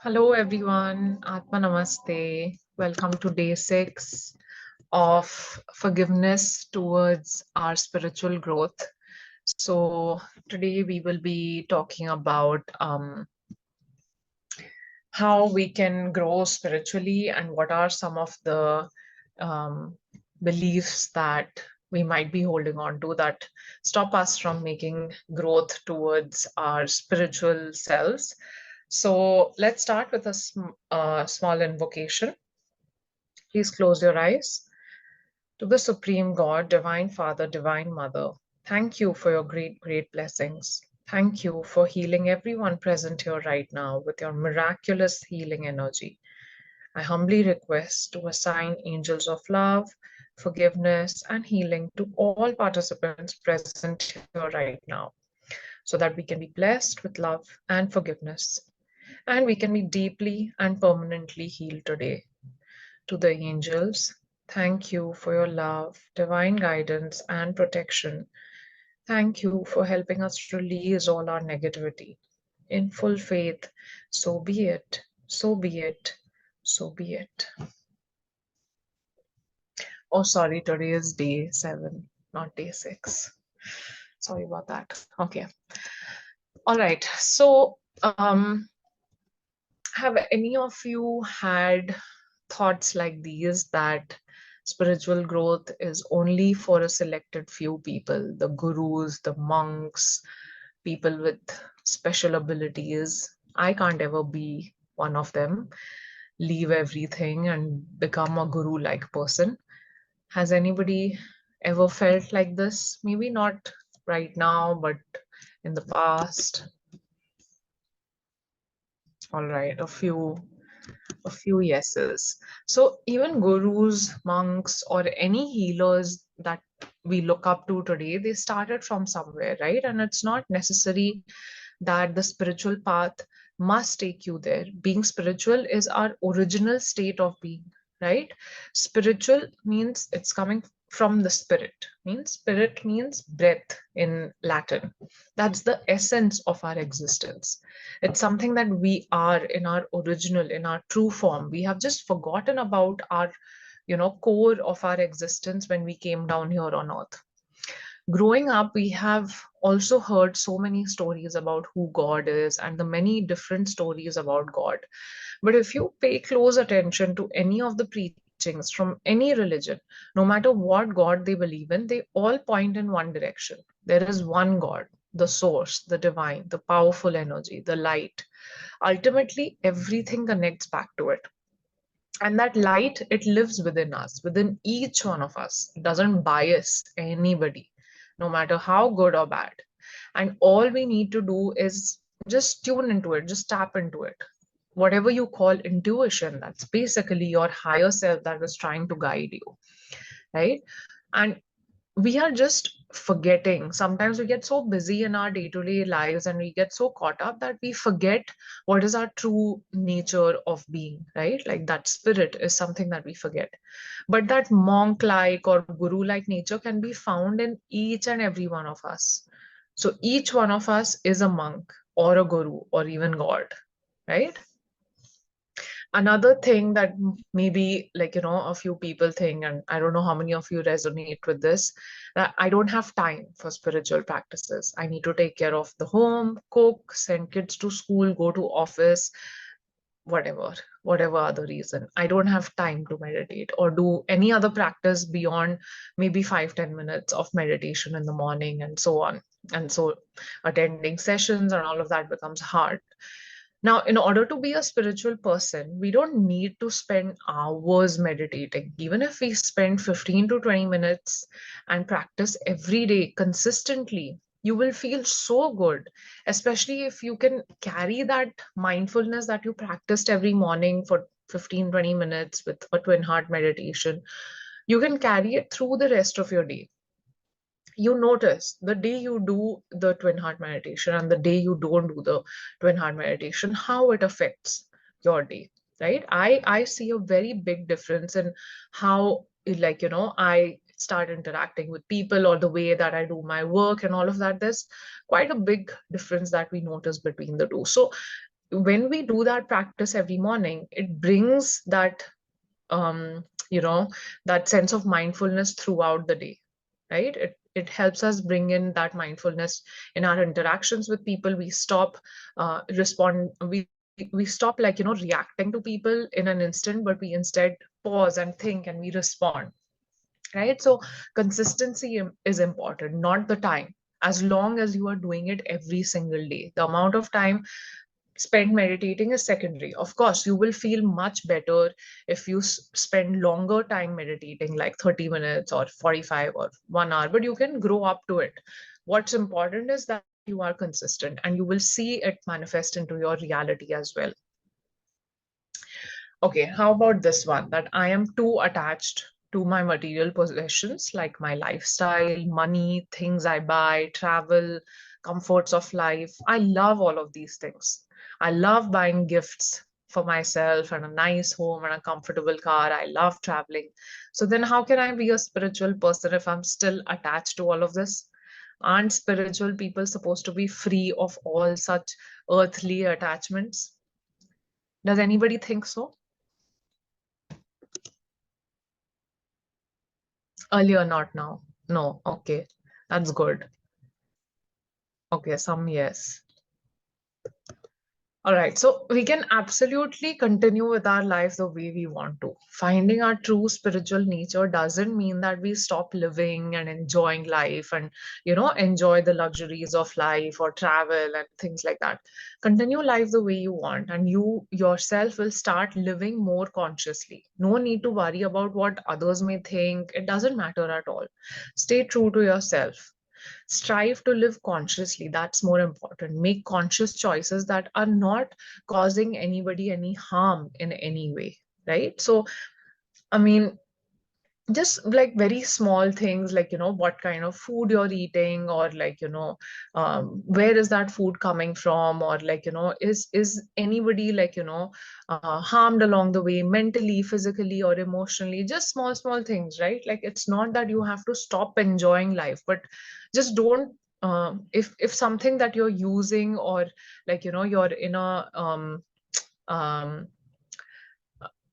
Hello, everyone. Atma Namaste. Welcome to day 6 of forgiveness towards our spiritual growth. So, today we will be talking about how we can grow spiritually and what are some of the um, beliefs that we might be holding on to that stop us from making growth towards our spiritual selves. So let's start with a small invocation. Please close your eyes. To the Supreme God, Divine Father, Divine Mother, thank you for your great, great blessings. Thank you for healing everyone present here right now with your miraculous healing energy. I humbly request to assign angels of love, forgiveness, and healing to all participants present here right now so that we can be blessed with love and forgiveness, and we can be deeply and permanently healed today. To the angels, thank you for your love, divine guidance, and protection. Thank you for helping us release all our negativity. In full faith, so be it, so be it, so be it. Oh, sorry, today is day 7, not day 6. Sorry about that. Okay. All right. So, have any of you had thoughts like these that spiritual growth is only for a selected few people, the gurus, the monks, people with special abilities? I can't ever be one of them, leave everything and become a guru like person. Has anybody ever felt like this? Maybe not right now, but in the past. All right, a few yeses. So even gurus, monks, or any healers that we look up to today, they started from somewhere, right? And it's not necessary that the spiritual path must take you there. Being spiritual is our original state of being, right? Spiritual means it's coming from the spirit. Means spirit means breath in Latin. That's the essence of our existence. It's something that we are in our original, in our true form. We have just forgotten about our, core of our existence when we came down here on earth. Growing up, we have also heard so many stories about who God is and the many different stories about God. But if you pay close attention to any of the preachings from any religion, no matter what God they believe in, they all point in one direction. There is one God, the source, the divine, the powerful energy, the light. Ultimately, everything connects back to it. And that light, it lives within us, within each one of us. It doesn't bias anybody, no matter how good or bad. And all we need to do is just tune into it, just tap into it. Whatever you call intuition, that's basically your higher self that is trying to guide you, right? And we are just forgetting. Sometimes we get so busy in our day-to-day lives and we get so caught up that we forget what is our true nature of being, right? Like that spirit is something that we forget. But that monk-like or guru-like nature can be found in each and every one of us. So each one of us is a monk or a guru or even God, right? Another thing that maybe, like, a few people think, and I don't know how many of you resonate with this, that I don't have time for spiritual practices. I need to take care of the home, cook, send kids to school, go to office, whatever other reason. I don't have time to meditate or do any other practice beyond maybe 5-10 minutes of meditation in the morning and so on. And so attending sessions and all of that becomes hard. Now, in order to be a spiritual person, we don't need to spend hours meditating. Even if we spend 15 to 20 minutes and practice every day consistently, you will feel so good, especially if you can carry that mindfulness that you practiced every morning for 15-20 minutes with a twin heart meditation. You can carry it through the rest of your day. You notice the day you do the twin heart meditation and the day you don't do the twin heart meditation, how it affects your day, right? I see a very big difference in how, like, I start interacting with people or the way that I do my work and all of that. There's quite a big difference that we notice between the two. So when we do that practice every morning, it brings that um, you know, that sense of mindfulness throughout the day, right? It helps us bring in that mindfulness in our interactions with people. We stop respond we stop, like, reacting to people in an instant, but we instead pause and think and we respond, right? So consistency is important, not the time. As long as you are doing it every single day, the amount of time spent meditating is secondary. Of course, you will feel much better if you spend longer time meditating, like 30 minutes or 45 or 1 hour, but you can grow up to it. What's important is that you are consistent, and you will see it manifest into your reality as well. Okay, how about this one? That I am too attached to my material possessions, like my lifestyle, money, things I buy, travel, comforts of life. I love all of these things. I love buying gifts for myself and a nice home and a comfortable car. I love traveling. So then, how can I be a spiritual person if I'm still attached to all of this? Aren't spiritual people supposed to be free of all such earthly attachments? Does anybody think so? Earlier, not now. No, okay. That's good. Okay, some yes. All right, so we can absolutely continue with our life the way we want to. Finding our true spiritual nature doesn't mean that we stop living and enjoying life and, enjoy the luxuries of life or travel and things like that. Continue life the way you want, and you yourself will start living more consciously. No need to worry about what others may think. It doesn't matter at all. Stay true to yourself. Strive to live consciously. That's more important. Make conscious choices that are not causing anybody any harm in any way, right? So, I mean, just like very small things, like, what kind of food you're eating, or like, where is that food coming from, or like, is anybody, like, harmed along the way, mentally, physically, or emotionally. Just small things, right? Like, it's not that you have to stop enjoying life, but just don't, if something that you're using, or like, you're in a um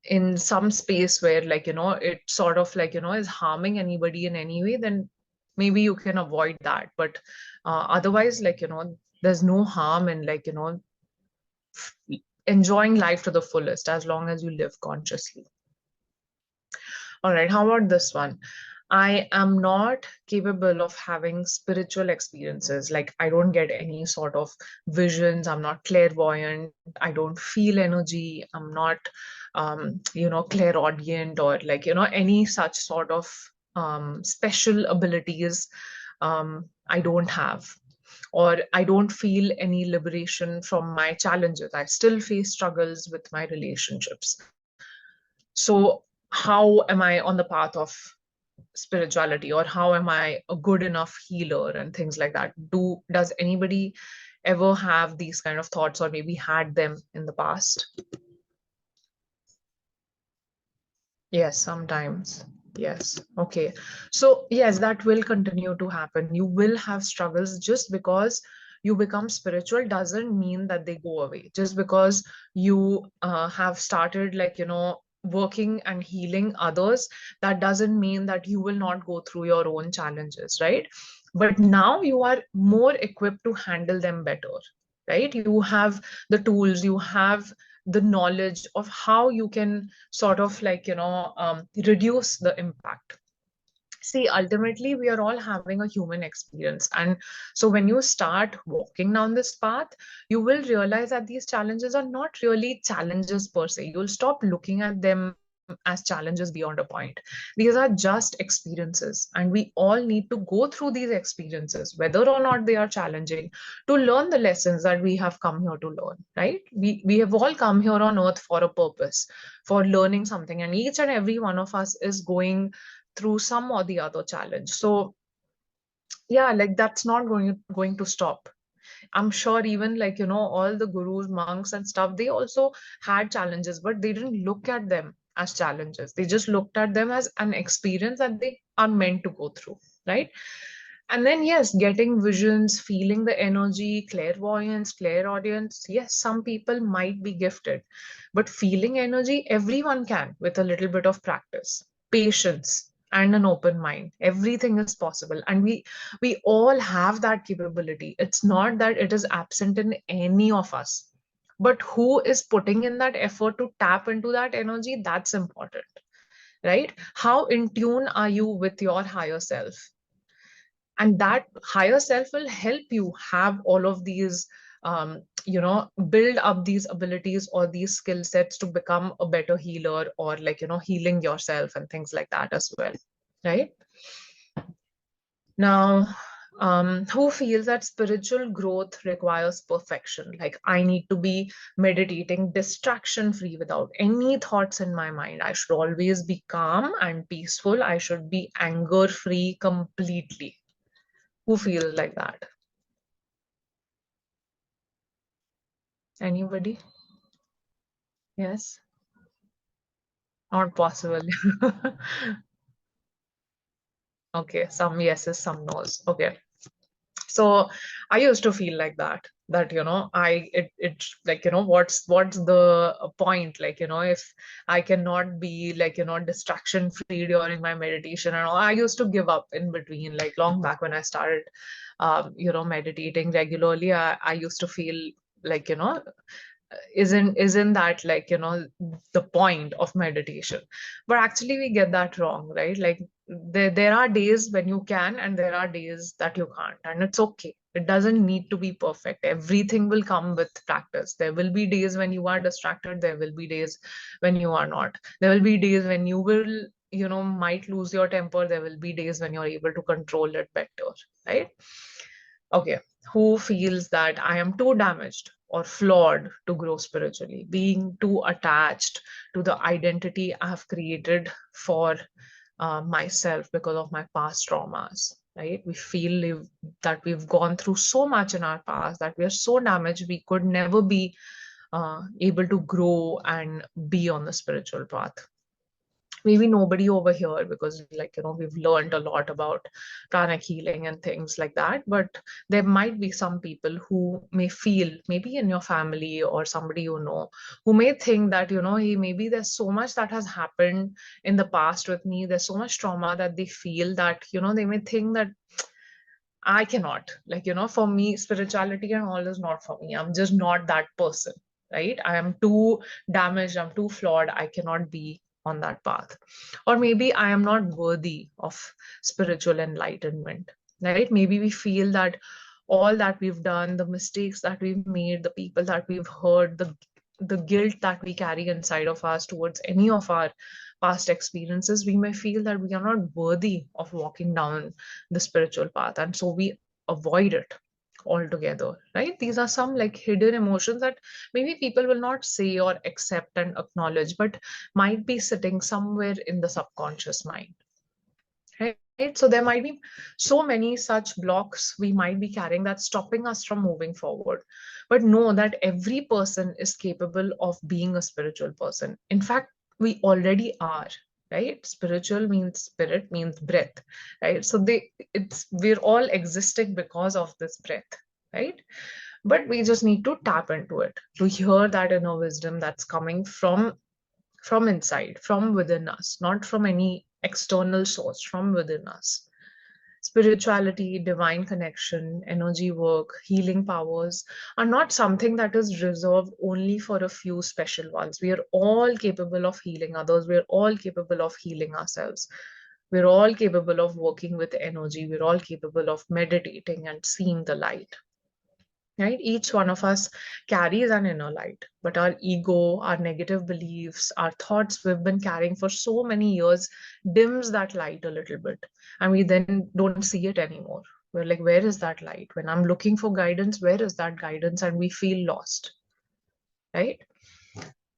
in some space where, like, it sort of, like, is harming anybody in any way, then maybe you can avoid that. But otherwise, like, there's no harm in, like, enjoying life to the fullest, as long as you live consciously. All right, how about this one? I am not capable of having spiritual experiences. Like, I don't get any sort of visions. I'm not clairvoyant. I don't feel energy. I'm not, clairaudient, or like, any such sort of special abilities. I don't have. Or I don't feel any liberation from my challenges. I still face struggles with my relationships. So, how am I on the path of spirituality, or how am I a good enough healer and things like that? Does anybody ever have these kind of thoughts, or maybe had them in the past? Yes, sometimes. Yes. Okay. So, yes, that will continue to happen. You will have struggles. Just because you become spiritual doesn't mean that they go away. Just because you have started, like, working and healing others, that doesn't mean that you will not go through your own challenges, right? But now you are more equipped to handle them better, right? You have the tools, you have the knowledge of how you can sort of, like, reduce the impact. See, ultimately, we are all having a human experience. And so when you start walking down this path, you will realize that these challenges are not really challenges per se. You'll stop looking at them as challenges beyond a point. These are just experiences. And we all need to go through these experiences, whether or not they are challenging, to learn the lessons that we have come here to learn, right? We have all come here on earth for a purpose, for learning something. And each and every one of us is going through some or the other challenge. So yeah, like, that's not going to stop. I'm sure even, like, all the gurus, monks and stuff, they also had challenges, but they didn't look at them as challenges. They just looked at them as an experience that they are meant to go through, right? And then, yes, getting visions, feeling the energy, clairvoyance, clairaudience. Yes, some people might be gifted, but feeling energy, everyone can with a little bit of practice, patience, and an open mind. Everything is possible. And we all have that capability. It's not that it is absent in any of us. But who is putting in that effort to tap into that energy? That's important, right? How in tune are you with your higher self? And that higher self will help you have all of these build up these abilities or these skill sets to become a better healer, or healing yourself and things like that as well, right? Now, who feels that spiritual growth requires perfection? Like, I need to be meditating distraction free without any thoughts in my mind. I should always be calm and peaceful. I should be anger free completely. Who feels like that? Anybody? Yes? Not possible. Okay, some yeses, some no's. Okay. So I used to feel like that what's the point? If I cannot be distraction free during my meditation and all, I used to give up in between, like long back when I started meditating regularly. I used to feel like, isn't that the point of meditation? But actually we get that wrong, right? Like, there are days when you can, and there are days that you can't, and it's okay. It doesn't need to be perfect. Everything will come with practice. There will be days when you are distracted, there will be days when you are not. There will be days when you will might lose your temper. There will be days when you're able to control it better, right? Okay, who feels that I am too damaged or flawed to grow spiritually, being too attached to the identity I have created for myself because of my past traumas, right? We feel that we've gone through so much in our past that we are so damaged we could never be able to grow and be on the spiritual path. Maybe nobody over here, because we've learned a lot about pranic healing and things like that, but there might be some people who may feel, maybe in your family or somebody who may think that hey, maybe there's so much that has happened in the past with me, there's so much trauma that they feel that they may think that I cannot, for me, spirituality and all is not for me. I'm just not that person, right? I am too damaged, I'm too flawed, I cannot be on that path. Or maybe I am not worthy of spiritual enlightenment, right? Maybe we feel that all that we've done, the mistakes that we've made, the people that we've hurt, the guilt that we carry inside of us towards any of our past experiences, we may feel that we are not worthy of walking down the spiritual path, and so we avoid it altogether, right? These are some like hidden emotions that maybe people will not say or accept and acknowledge, but might be sitting somewhere in the subconscious mind, right? So there might be so many such blocks we might be carrying that's stopping us from moving forward. But know that every person is capable of being a spiritual person. In fact, we already are, right? Spiritual means spirit, means breath, right? So we're all existing because of this breath, right? But we just need to tap into it, to hear that inner wisdom that's coming from inside, from within us, not from any external source, from within us. Spirituality, divine connection, energy work, healing powers are not something that is reserved only for a few special ones. We are all capable of healing others. We are all capable of healing ourselves. We're all capable of working with energy. We're all capable of meditating and seeing the light, right? Each one of us carries an inner light, but our ego, our negative beliefs, our thoughts we've been carrying for so many years dims that light a little bit, and we then don't see it anymore. We're like, where is that light? When I'm looking for guidance, where is that guidance? And we feel lost, right?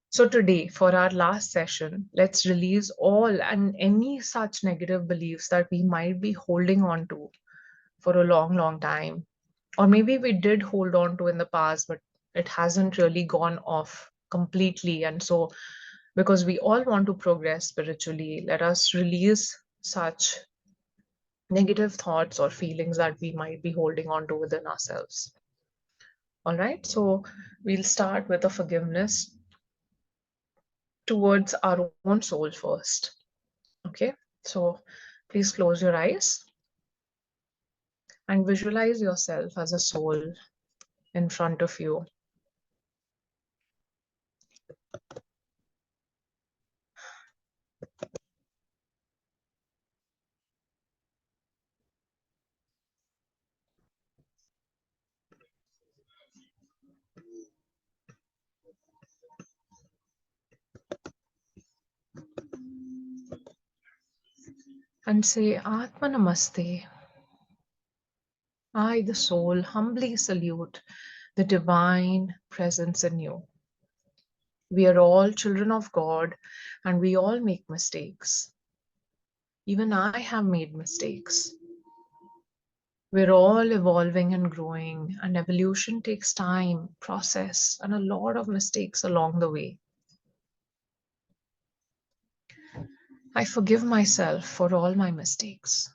So today, for our last session, let's release all and any such negative beliefs that we might be holding on to for a long, long time. Or maybe we did hold on to in the past, but it hasn't really gone off completely. And so, because we all want to progress spiritually, let us release such negative thoughts or feelings that we might be holding on to within ourselves. All right, so we'll start with a forgiveness towards our own soul first. Okay, so please close your eyes and visualize yourself as a soul in front of you. And say, Atma Namaste. I, the soul, humbly salute the divine presence in you. We are all children of God and we all make mistakes. Even I have made mistakes. We're all evolving and growing, and evolution takes time, process, and a lot of mistakes along the way. I forgive myself for all my mistakes.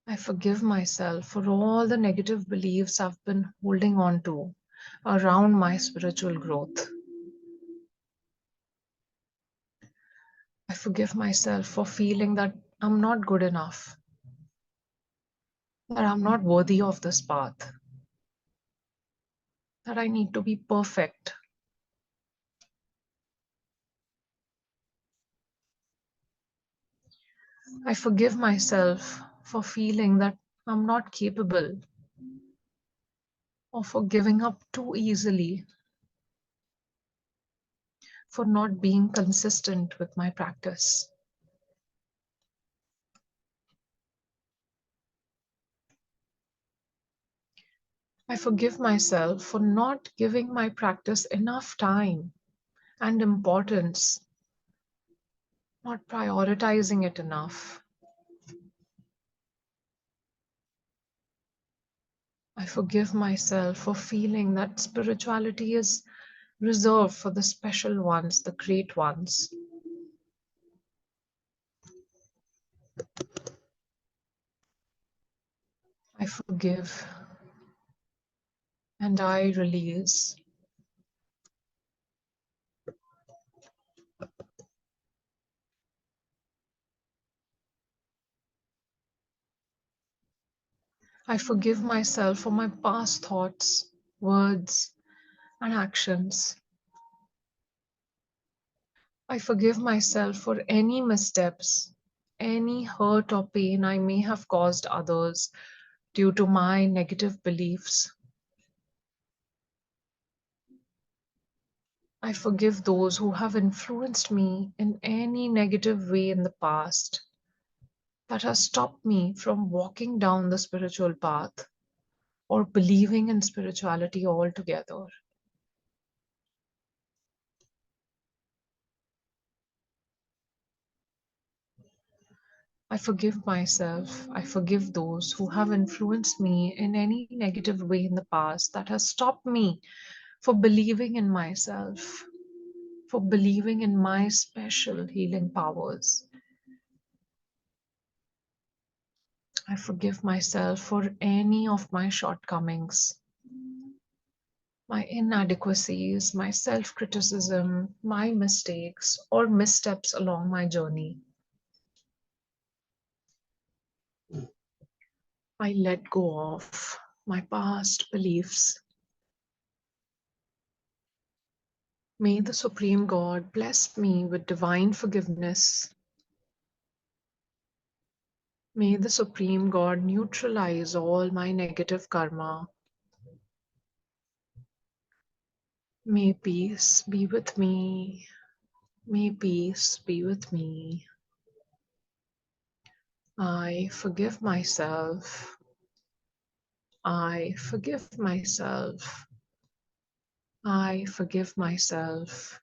I forgive myself for all the negative beliefs I've been holding on to around my spiritual growth. I forgive myself for feeling that I'm not good enough, that I'm not worthy of this path, that I need to be perfect. I forgive myself for feeling that I'm not capable, or for giving up too easily, for not being consistent with my practice. I forgive myself for not giving my practice enough time and importance, not prioritizing it enough. I forgive myself for feeling that spirituality is reserved for the special ones, the great ones. I forgive and I release. I forgive myself for my past thoughts, words, and actions. I forgive myself for any missteps, any hurt or pain I may have caused others due to my negative beliefs. I forgive those who have influenced me in any negative way in the past that has stopped me from walking down the spiritual path or believing in spirituality altogether. I forgive myself. I forgive those who have influenced me in any negative way in the past that has stopped me for believing in myself, for believing in my special healing powers. I forgive myself for any of my shortcomings, my inadequacies, my self criticism, my mistakes, or missteps along my journey. I let go of my past beliefs. May the Supreme God bless me with divine forgiveness. May the Supreme God neutralize all my negative karma. May peace be with me. May peace be with me. I forgive myself. I forgive myself. I forgive myself.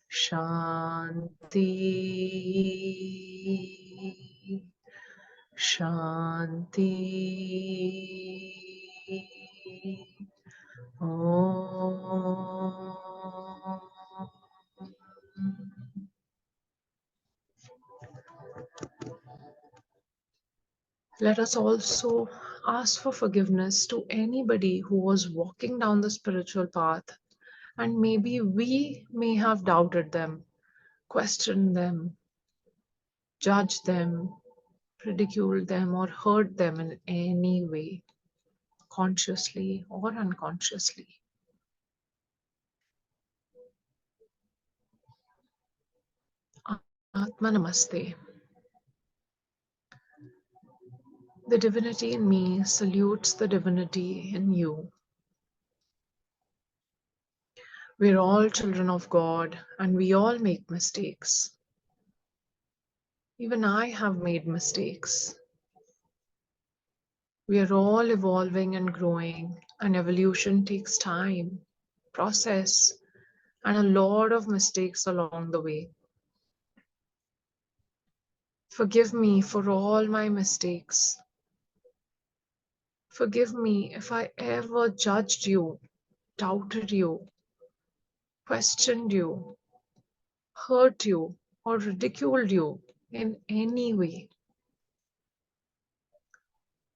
Shanti. Shanti. Om. Let us also ask for forgiveness to anybody who was walking down the spiritual path, and maybe we may have doubted them, questioned them, judged them, ridiculed them, or hurt them in any way, consciously or unconsciously. Atma Namaste. The divinity in me salutes the divinity in you. We're all children of God and we all make mistakes. Even I have made mistakes. We are all evolving and growing, and evolution takes time, process, and a lot of mistakes along the way. Forgive me for all my mistakes. Forgive me if I ever judged you, doubted you, questioned you, hurt you, or ridiculed you in any way.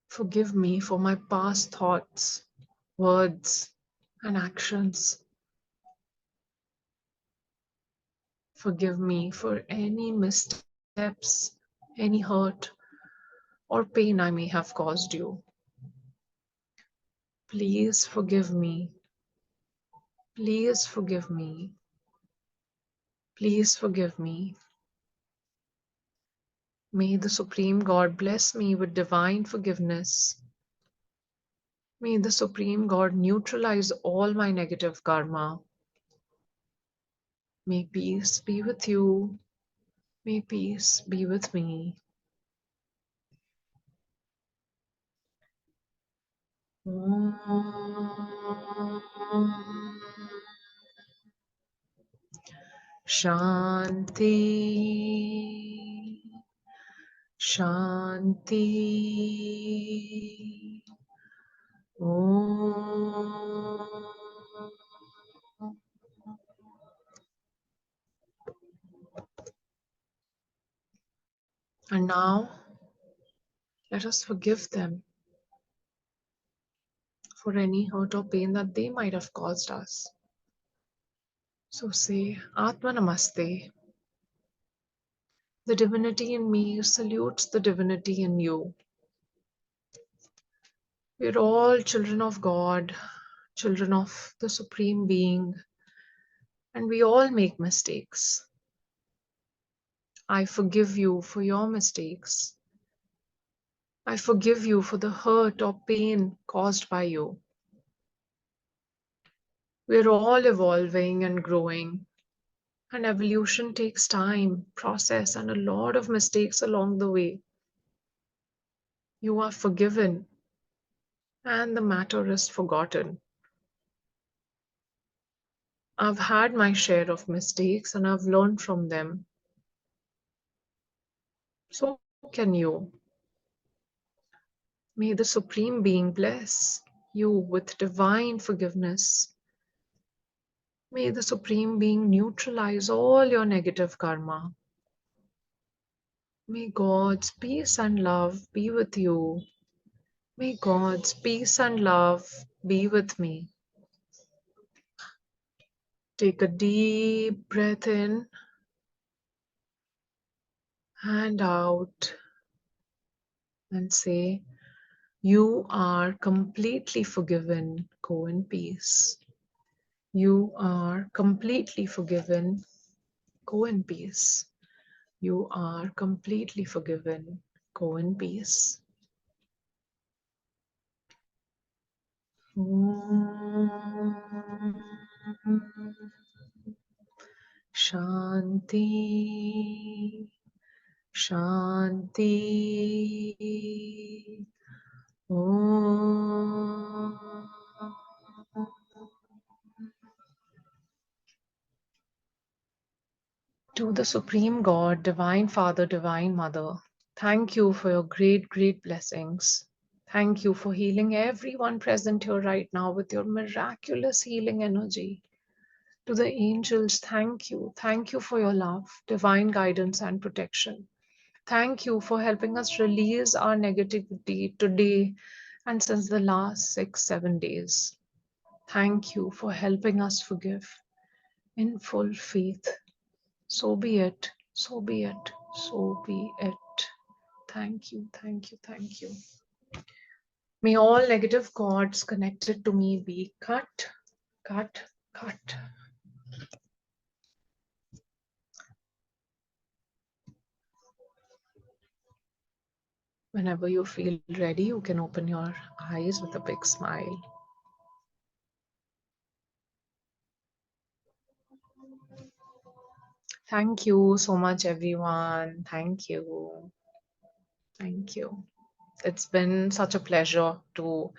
Forgive me for my past thoughts, words, and actions. Forgive me for any missteps, any hurt, or pain I may have caused you. Please forgive me. Please forgive me. Please forgive me. May the Supreme God bless me with divine forgiveness. May the Supreme God neutralize all my negative karma. May peace be with you. May peace be with me. Om. Shanti. Shanti. Om. And now, let us forgive them for any hurt or pain that they might have caused us. So say, Atma Namaste. The divinity in me salutes the divinity in you. We're all children of God, children of the Supreme Being, and we all make mistakes. I forgive you for your mistakes. I forgive you for the hurt or pain caused by you. We're all evolving and growing, and evolution takes time, process, and a lot of mistakes along the way. You are forgiven, and the matter is forgotten. I've had my share of mistakes, and I've learned from them. So can you. May the Supreme Being bless you with divine forgiveness. May the Supreme Being neutralize all your negative karma. May God's peace and love be with you. May God's peace and love be with me. Take a deep breath in and out and say, you are completely forgiven. Go in peace. You are completely forgiven. Go in peace. You are completely forgiven. Go in peace. Om. Shanti. Shanti. Om. To the Supreme God, Divine Father, Divine Mother, thank you for your great, great blessings. Thank you for healing everyone present here right now with your miraculous healing energy. To the angels, thank you. Thank you for your love, divine guidance, and protection. Thank you for helping us release our negativity today and since the last 6, 7 days. Thank you for helping us forgive in full faith. So be it. So be it. So be it. Thank you. Thank you. Thank you. May all negative cords connected to me be cut, cut, cut. Whenever you feel ready, you can open your eyes with a big smile. Thank you so much, everyone. Thank you. Thank you. It's been such a pleasure to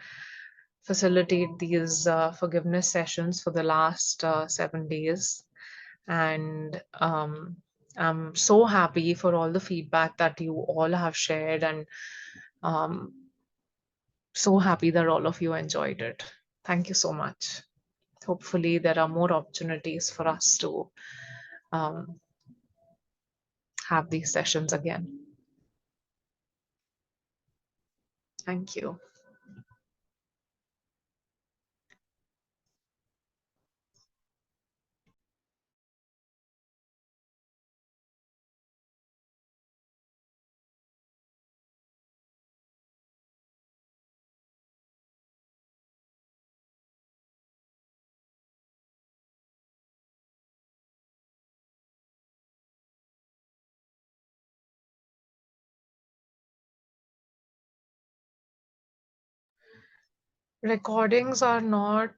facilitate these forgiveness sessions for the last 7 days. And I'm so happy for all the feedback that you all have shared, and um, so happy that all of you enjoyed it. Thank you so much. Hopefully, there are more opportunities for us to um, have these sessions again. Thank you. Recordings are not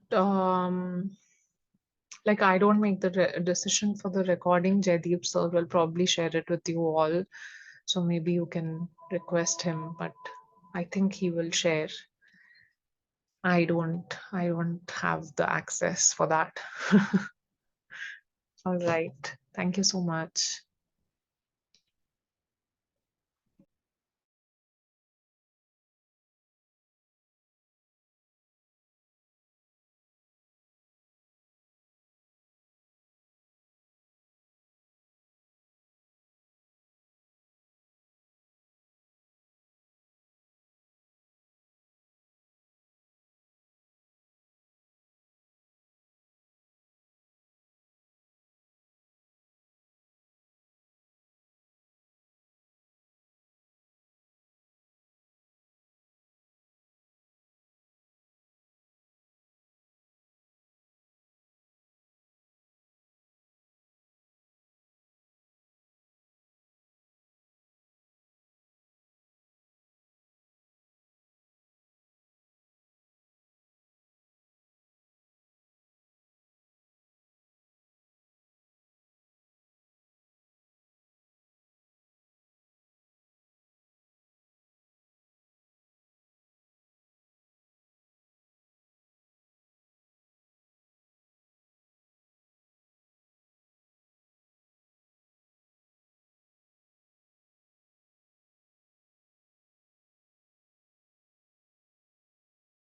like I don't make the decision for the recording. Jaideep sir will probably share it with you all. So maybe you can request him, but I think he will share. I don't have the access for that. All right. Thank you so much.